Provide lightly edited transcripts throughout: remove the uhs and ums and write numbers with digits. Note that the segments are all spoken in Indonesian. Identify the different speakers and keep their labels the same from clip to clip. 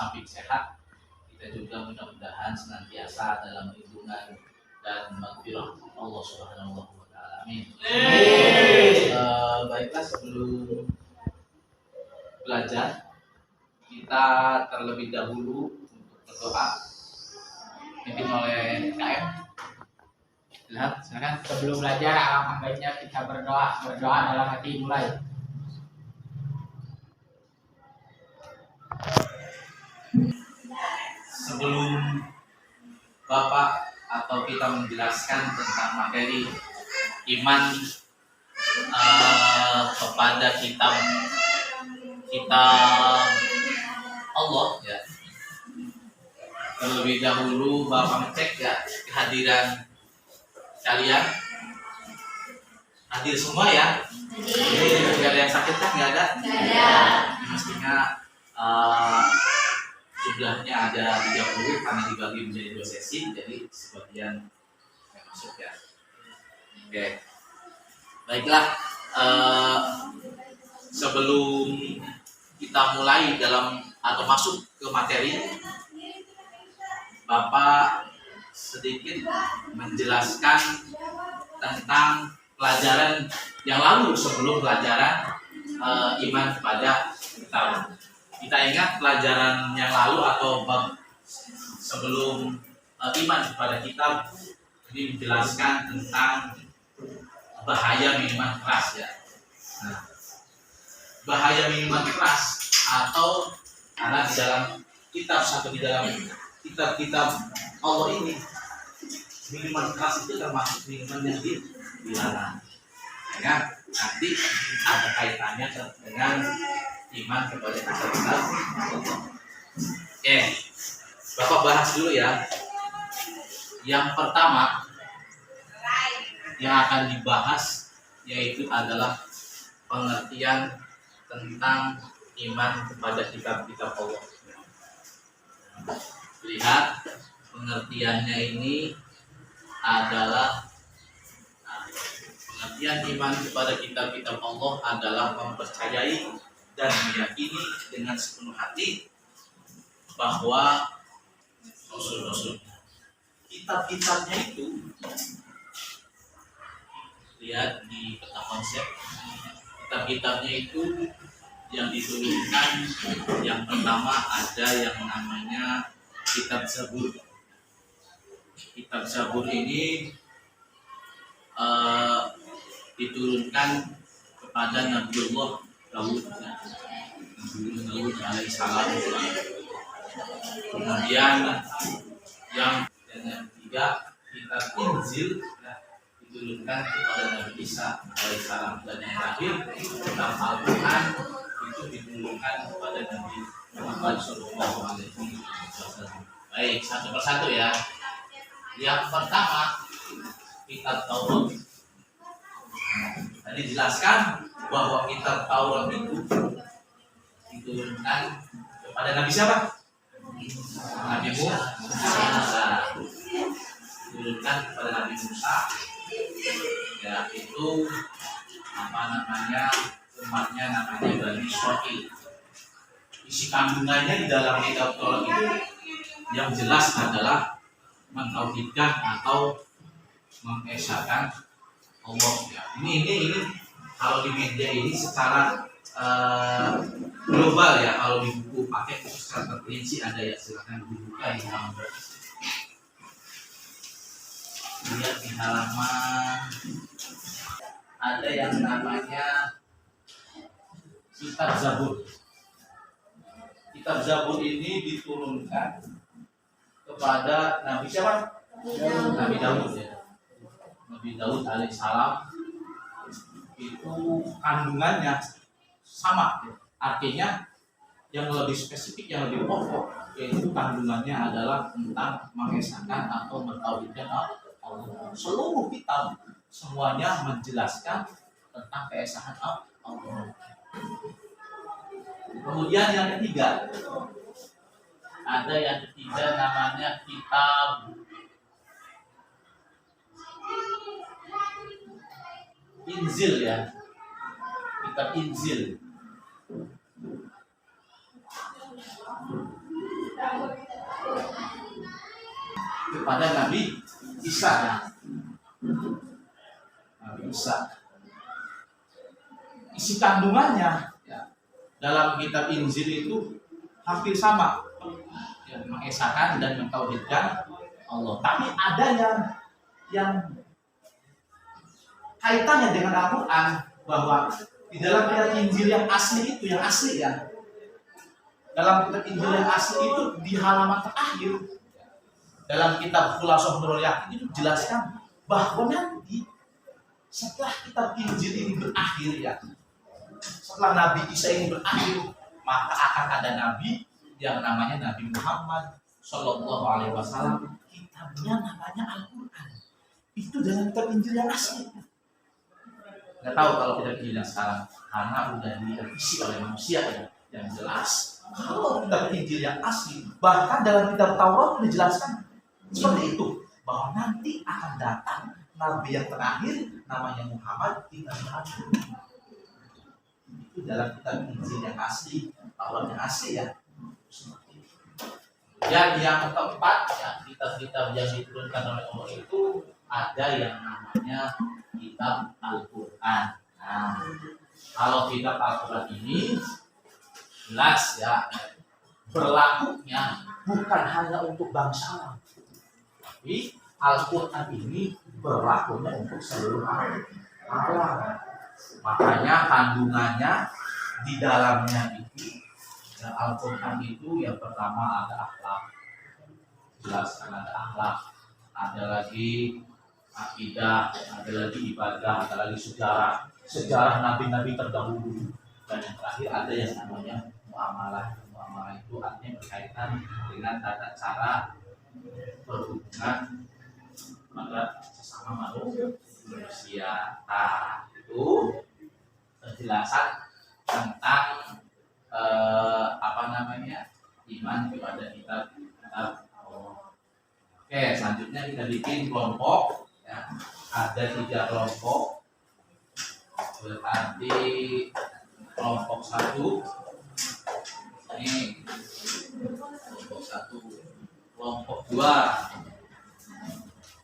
Speaker 1: samping sehat, kita juga mudah-mudahan senantiasa dalam lindungan dan maghfirah Allah Subhanahu wa taala. Amin. Baiklah, sebelum belajar kita terlebih dahulu untuk berdoa dipimpin oleh KM. Silakan.
Speaker 2: Sebelum belajar, alangkah baiknya kita berdoa dalam hati mulai.
Speaker 1: Sebelum Bapak atau kita menjelaskan tentang materi iman kepada kitab Allah ya, terlebih dahulu Bapak ngecek ya kehadiran kalian. Hadir semua ya? Tidak ada yang sakit kan? Nggak ada? Mestinya jumlahnya ada 30 karena dibagi menjadi 2 sesi, jadi sebagian yang masuk ya. Oke. Baiklah, sebelum kita mulai dalam atau masuk ke materi, Bapak sedikit menjelaskan tentang pelajaran yang lalu sebelum pelajaran iman kepada kitab. Kita ingat pelajaran yang lalu atau bab sebelum iman kepada kitab ini menjelaskan tentang bahaya minuman keras ya. Nah, bahaya minuman keras atau karena di dalam kitab satu di dalam kitab Allah ini minuman keras itu termasuk minuman yang dilarang. Ya, nanti ada kaitannya dengan iman kepada kitab. Oke, Bapak bahas dulu ya. Yang pertama yang akan dibahas yaitu adalah pengertian tentang iman kepada kitab-kitab Allah. Lihat pengertiannya ini adalah pengertian iman kepada kitab-kitab Allah adalah mempercayai dan meyakini dengan sepenuh hati bahwa rasul-rasul kitab-kitabnya itu, lihat di peta konsep, kitab-kitabnya itu yang diturunkan yang pertama ada yang namanya kitab Zabur. Kitab Zabur ini diturunkan kepada Nabiullah Daud alaihissalam. Kemudian yang ketiga kitab Injil diturunkan kepada Nabi Isa alaihissalam, dan yang terakhir kitab Al-Quran itu diturunkan kepada Nabi Muhammad Shallallahu Alaihi Wasallam. Baik, satu persatu ya. Yang pertama kitab Taurat. Tadi dijelaskan bahwa kitab Taurat itu diturunkan kepada Nabi siapa? Nabi Musa. Diturunkan kepada Nabi Musa. Ya, itu umatnya namanya Bani Israil. Isi kandungannya di dalam kitab Taurat itu yang jelas adalah mentauhidkan atau mengesahkan Allah. Ya, ini kalau di media ini secara global ya, kalau di buku paket secara terperinci ada ya, silakan dibuka di halaman. Lihat di halaman ada yang namanya kitab Zabur. Kitab Zabur ini diturunkan kepada Nabi siapa? Nabi Daud ya. Nabi Daud alaihissalam. Itu kandungannya sama ya. Artinya yang lebih spesifik, yang lebih pokok, yaitu kandungannya adalah tentang mengesahkan atau mentauhidkan Allah. Seluruh kitab semuanya menjelaskan tentang keesahan Allah. Kemudian yang ketiga, ada yang ketiga namanya kitab Injil ya. Kitab Injil. kepada Nabi Isa. Nabi Isa. Isi kandungannya ya, dalam kitab Injil itu hampir sama, ya, mengesahkan dan mentauhidkan Allah. Tapi ada yang kaitannya dengan Al-Quran, bahwa di dalam kitab Injil yang asli itu, yang asli ya, dalam kitab Injil yang asli itu di halaman terakhir dalam kitab Khulasah Nurul Yakin itu dijelaskan bahwa nanti setelah kitab Injil ini berakhir ya, setelah Nabi Isa ini berakhir, maka akan ada nabi yang namanya Nabi Muhammad Shallallahu Alaihi Wasallam. Kitabnya namanya Al-Quran. Itu dalam kitab Injil yang asli. Nggak tahu kalau kitab Injil yang sekarang, karena udah direvisi oleh manusia ya. Yang jelas, kalau kitab Injil yang asli, bahkan dalam kitab Taurat dijelaskan seperti itu, bahwa nanti akan datang nabi yang terakhir namanya Muhammad di Al-Quran. Itu dalam kitab Injil yang asli, Taurat yang asli ya. Dan yang keempat ya, kitab-kitab yang diturunkan oleh Allah itu ada yang namanya kitab Al-Quran. Nah, kalau kitab Al-Quran ini jelas ya, berlakunya bukan hanya untuk bangsa, tapi Al-Quran ini berlakunya untuk seluruh alam. Makanya kandungannya di dalamnya itu, ya, Al-Quran itu yang pertama ada akhlak, jelaskan ada akhlak, ada lagi akidah, ada lagi ibadah, ada lagi sejarah nabi-nabi terdahulu, dan yang terakhir ada yang namanya muamalah. Muamalah itu artinya berkaitan dengan tata cara berhubungan pada sesama manusia. Nah, itu penjelasan tentang iman kepada kitab Allah. Oke, selanjutnya kita bikin kelompok ya. Ada 3 kelompok. Berarti kelompok 1 ini kelompok 1, kelompok 2,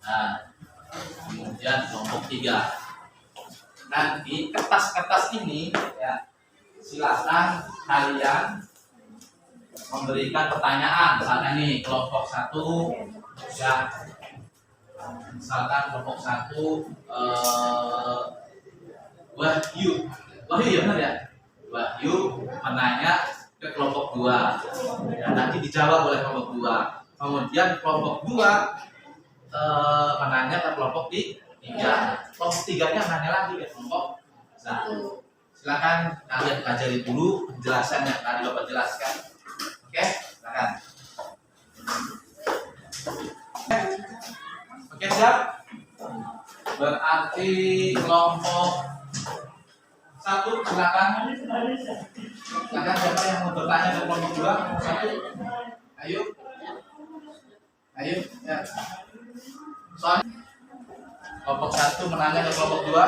Speaker 1: nah kemudian kelompok 3. Nanti kertas-kertas ini ya, silakan kalian memberikan pertanyaan. Misalnya nih kelompok 1 ya, misalkan kelompok 1 Wahyu ya benar ya, Wahyu menanya ke kelompok 2 ya, nanti dijawab oleh kelompok 2. Kemudian kelompok 2 menanya ke kelompok 3. Kelompok 3-nya nanya lagi ke kelompok 1. Silakan kalian pelajari dulu penjelasannya tadi Bapak jelaskan. Oke, silakan. Oke, siap? Berarti kelompok 1 silakan. Silakan siapa yang mau bertanya ke kelompok 2? 1. Ayo. Ya. Soalnya kelompok 1 menanya ke kelompok 2.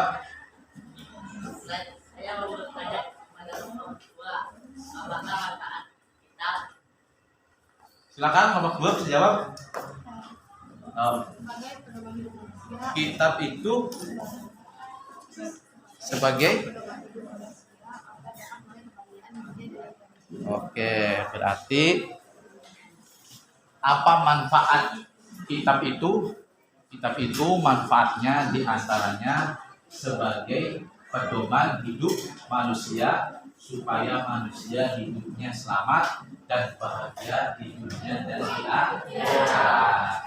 Speaker 3: Saya mau bertanya kepada kelompok 2, apakah manfaat kita?
Speaker 1: Silakan kelompok 2 bisa jawab. Kitab itu sebagai Oke, berarti apa manfaat kitab itu? Kitab itu manfaatnya diantaranya sebagai pedoman hidup manusia supaya manusia hidupnya selamat dan bahagia di dunia dan di akhirat.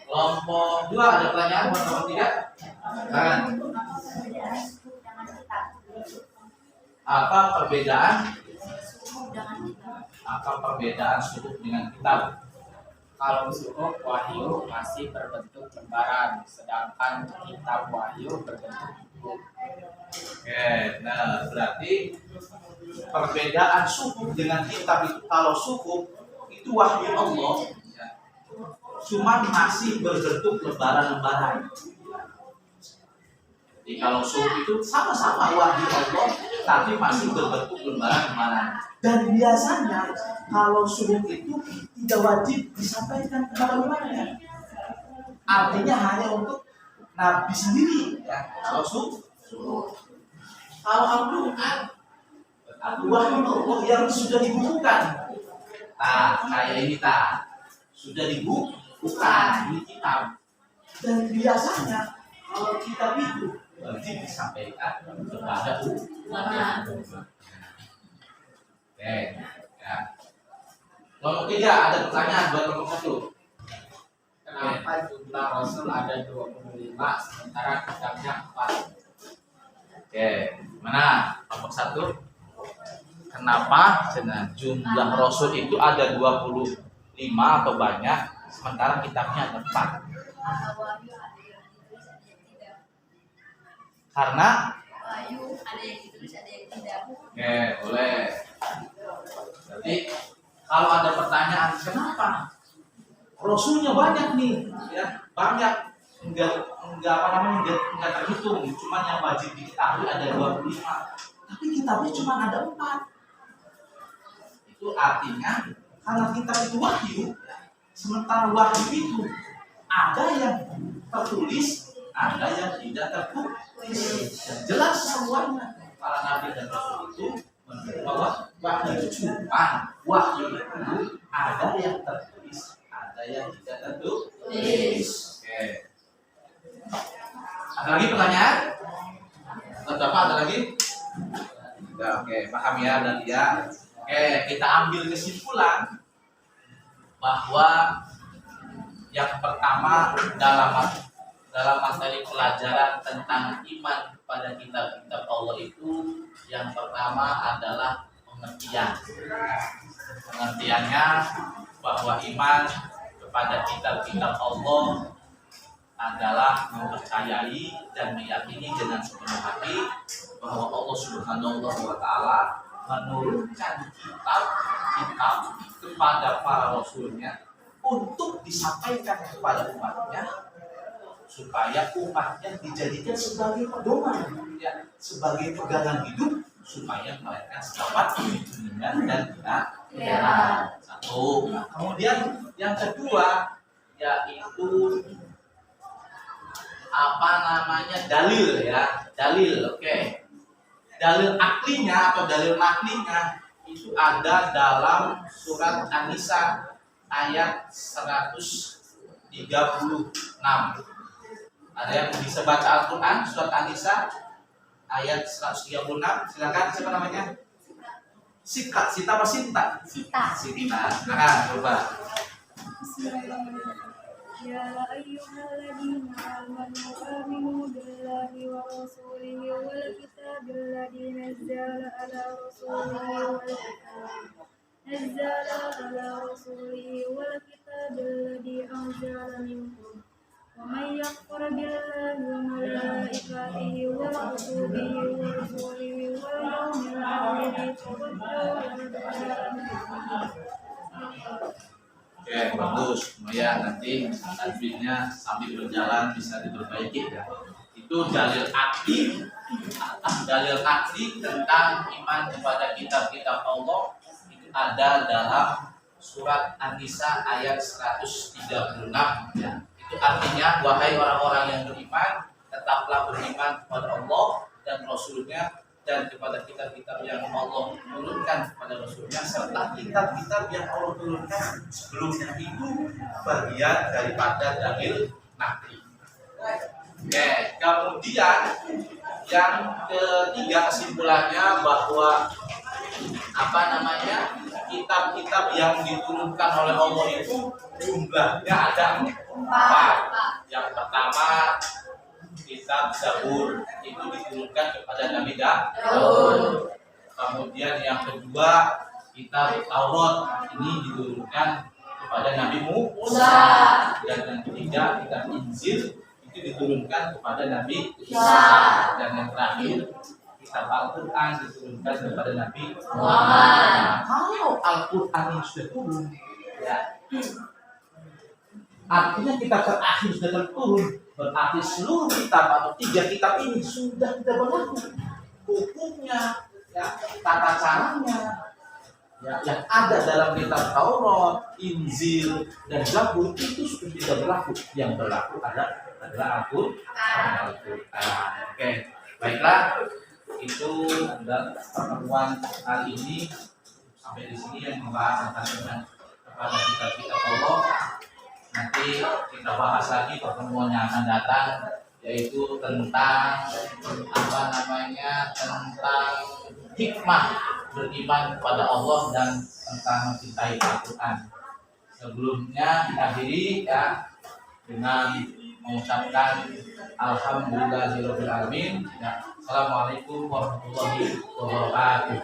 Speaker 1: Kelompok 2 ada pertanyaan buat kelompok 3? Silakan. Apa perbedaan suhuf dengan kitab?
Speaker 2: Kalau suhuf wahyu masih berbentuk lembaran, sedangkan kitab wahyu berbentuk buku.
Speaker 1: Oke, nah berarti perbedaan suhuf dengan kitab itu, kalau suhuf itu wahyu Allah, ya, cuman masih berbentuk lembaran-lembaran. Jadi kalau suhuf itu sama-sama wahyu Allah, tetapi masih berbentuk lembaran-lembaran. Dan biasanya kalau suhuf itu tidak wajib disampaikan kepada umatnya. Artinya hanya untuk Nabi sendiri, ya. Kalau suhuf, kalau Al-Quran, Al-Quran yang sudah dibukukan. Nah, kayak ini sudah dibukukan di kitab. Dan biasanya kalau kitab itu wajib disampaikan kepada umat. Oke, ya. Kelompok 3 ada pertanyaan buat kelompok 1.
Speaker 2: Kenapa jumlah Rasul ada 25 sementara kitabnya 4?
Speaker 1: Oke, mana kelompok 1? Kenapa jumlah Rasul itu ada 25 atau banyak sementara kitabnya ada 4? Karena
Speaker 3: Wahyu ada yang ditulis, ada yang tidak.
Speaker 1: oke, boleh. Jadi kalau ada pertanyaan kenapa Rasulnya banyak nih, ya banyak, enggak apa namanya enggak terhitung, cuma yang wajib diketahui ada 25, tapi kitabnya cuma ada 4. Itu artinya karena kitab itu wahyu, sementara wahyu itu ada yang tertulis, ada yang tidak tertulis. Dan jelas semuanya para nabi dan rasul itu bahwa wahyu cuma wahyu itu ada yang tertulis, ada yang tidak tertulis. Oke. Ada lagi pertanyaan? Atau apa? Ada lagi? Tidak. Oke, paham ya dan ya. Oke, kita ambil kesimpulan bahwa yang pertama dalam materi pelajaran tentang iman kepada kitab-kitab Allah itu yang pertama adalah pengertian. Pengertiannya bahwa iman kepada kitab-kitab Allah adalah mempercayai dan meyakini dengan sepenuh hati bahwa Allah Subhanahu wa taala menurunkan kitab kepada para rasulnya untuk disampaikan kepada umatnya supaya umatnya dijadikan sebagai pedoman, ya, sebagai pegangan hidup supaya mereka selamat dunia dan akhirat. Satu. Nah, kemudian yang kedua yaitu apa namanya dalil, ya, dalil. Oke. Dalil aklinya atau dalil maklinya itu ada dalam surat An-Nisa ayat 136. Ada yang bisa baca Al-Quran surat An-Nisa ayat 136? Silakan, siapa namanya? Sita apa Sinta?
Speaker 3: Sita.
Speaker 1: Silakan coba.
Speaker 4: يا أيها الذين آمنوا آمنوا بالله ورسوله والكتاب الذي نزل على رسوله والكتاب الذي أنزل من قبل ومن يكفر بالله وملائكته وكتبه ورسله واليوم الآخر فقد
Speaker 1: Oke, bagus. Lumayan, nanti tajwidnya sambil berjalan bisa diperbaiki, ya. Itu dalil akli tentang iman kepada kitab-kitab Allah itu ada dalam surat An-Nisa ayat 136, ya. Itu artinya wahai orang-orang yang beriman, tetaplah beriman kepada Allah dan Rasulnya dan kepada kitab-kitab yang Allah turunkan kepada Rasulnya serta kitab-kitab yang Allah turunkan sebelumnya itu bagian daripada dalil nakli. Oke, kemudian yang ketiga kesimpulannya bahwa apa namanya kitab-kitab yang diturunkan oleh Allah itu jumlahnya ada 4. Yang pertama kitab Zabur itu diturunkan kepada Nabi Daud. Kemudian yang kedua kitab Taurat ini diturunkan kepada Nabi Musa. Dan yang ketiga kitab Injil itu diturunkan kepada Nabi Isa. Dan yang terakhir kitab Al-Quran diturunkan kepada Nabi Muhammad. Nah, kalau Al-Quran ini sudah turun, ya, artinya kitab terakhir sudah turun, berarti seluruh kitab atau 3 kitab ini sudah tidak berlaku hukumnya, ya, tata caranya ya, yang ada dalam kitab Taurat, Injil, dan Zabur itu sudah tidak berlaku. Yang berlaku adalah Al-Quran. Oke, baiklah, itu adalah pertemuan kali ini. Sampai di sini yang membahas tentang kepada kitab Allah. Nanti kita bahas lagi pertemuan yang akan datang, yaitu tentang tentang hikmah beriman kepada Allah dan tentang mencintai Al-Quran. Sebelumnya kita akhiri ya dengan mengucapkan alhamdulillahirabbil alamin. Ya. Assalamualaikum warahmatullahi wabarakatuh.